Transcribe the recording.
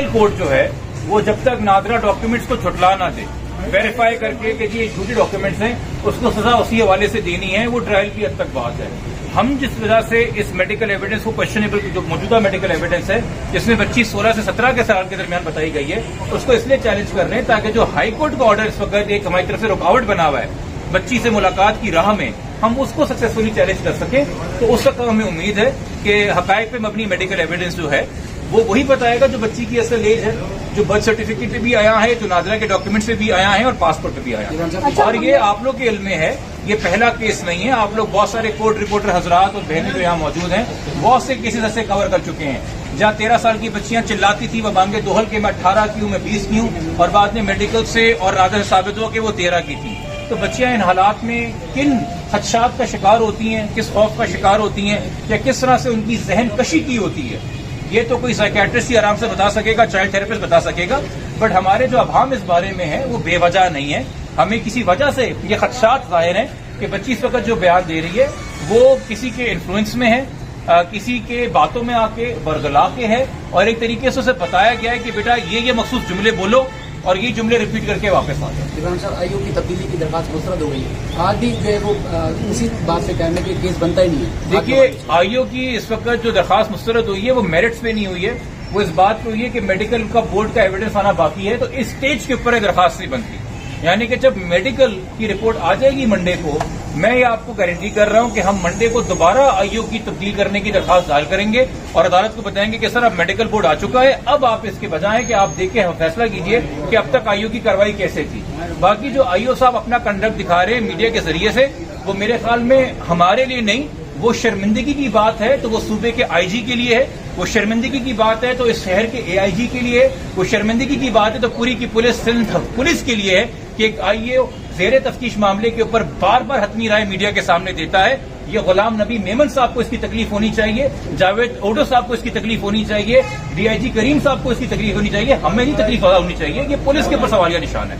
Court जो है वो जब तक नादरा डॉक्यूमेंट्स को छुटला ना दे, वेरीफाई करके कि जी ये झूठे डॉक्यूमेंट्स हैं, उसको सजा उसी हवाले से देनी है, वो ट्रायल की हद तक बात है। हम जिस वजह से इस मेडिकल एविडेंस को क्वेश्चनेबल, जो मौजूदा मेडिकल एविडेंस है जिसमें बच्ची 16 से 17 के साल के दरमियान बताई गई है, उसको इसलिए चैलेंज कर रहे हैं ताकि जो हाई कोर्ट का ऑर्डर इस वक्त एक हमारी तरफ से रुकावट बना हुआ है बच्ची से मुलाकात की राह में, हम उसको सक्सेसफुली चैलेंज कर सकें। तो उस वक्त हमें उम्मीद है कि हकायक पे मबनी मेडिकल एविडेंस जो है वो वही बताएगा जो बच्ची की असल एज है, जो बर्थ सर्टिफिकेट पे भी आया है, जो नादरा के डॉक्यूमेंट से भी आया है और पासपोर्ट पे भी आया है। और ये आप लोग के इल्म में है, ये पहला केस नहीं है। आप लोग बहुत सारे कोर्ट रिपोर्टर हजरात और बहनें जो यहाँ मौजूद हैं बहुत से केसेस ऐसे कवर कर चुके हैं जहाँ 13 साल की बच्चियां चिल्लाती थी, वो मांगे दोहल के मैं 18 की हूँ, मैं 20 की हूँ, और बाद में मेडिकल से और राजा से साबित हुआ कि वो 13 की थी। तो बच्चियां इन हालात में किन खदशात का शिकार होती हैं, किस खौफ का शिकार होती हैं, या किस तरह से उनकी जहन कशी की होती है, ये तो कोई साइकियाट्रिस्ट ही आराम से बता सकेगा, चाइल्ड थेरेपिस्ट बता सकेगा। बट हमारे जो अभाम इस बारे में है वो बेवजह नहीं है। हमें किसी वजह से ये खदशात जाहिर हैं कि बच्ची इस वक्त जो बयान दे रही है वो किसी के इन्फ्लुएंस में है, किसी के बातों में आके बरगला के है, और एक तरीके से उसे बताया गया है कि बेटा ये मखसूस जुमले बोलो और ये जुमले रिपीट करके वापस आ जाए। इमरान साहब, आयोग की तब्दीली की दरखास्त मुस्तरद हो गई है, आज भी जो है वो उसी बात से कहने के केस बनता ही नहीं है। देखिए, आयोग की इस वक्त जो दरखास्त मुस्तरद हुई है वो मेरिट्स पे नहीं हुई है, वो इस बात पे हुई है कि मेडिकल का बोर्ड का एविडेंस आना बाकी है, तो इस स्टेज के ऊपर एक दरखास्त नहीं बनती। यानी कि जब मेडिकल की रिपोर्ट आ जाएगी मंडे को, मैं ये आपको गारंटी कर रहा हूं कि हम मंडे को दोबारा आयोग की तब्दील करने की दरखास्त दायर करेंगे और अदालत को बताएंगे कि सर अब मेडिकल बोर्ड आ चुका है, अब आप इसके बजाय कि आप देखें फैसला कीजिए कि अब तक आयोग की कार्रवाई कैसे थी। बाकी जो आईओ साहब अपना कंडक्ट दिखा रहे हैं मीडिया के जरिए से, वो मेरे ख्याल में हमारे लिए नहीं, वो शर्मिंदगी की बात है तो वो सूबे के आईजी के लिए है, वो शर्मिंदगी की बात है तो इस शहर के एआईजी के लिए है, वो शर्मिंदगी की बात है तो पूरी की पुलिस सिंध पुलिस के लिए है कि एक आईए ज़ेरे तफ्तीश मामले के ऊपर बार बार हतमी राय मीडिया के सामने देता है। ये गुलाम नबी मेमन साहब को इसकी तकलीफ होनी चाहिए, जावेद ओडो साहब को इसकी तकलीफ होनी चाहिए, डीआईजी करीम साहब को इसकी तकलीफ होनी चाहिए, हमें नहीं तकलीफ होनी चाहिए। ये पुलिस के ऊपर सवालिया निशान है।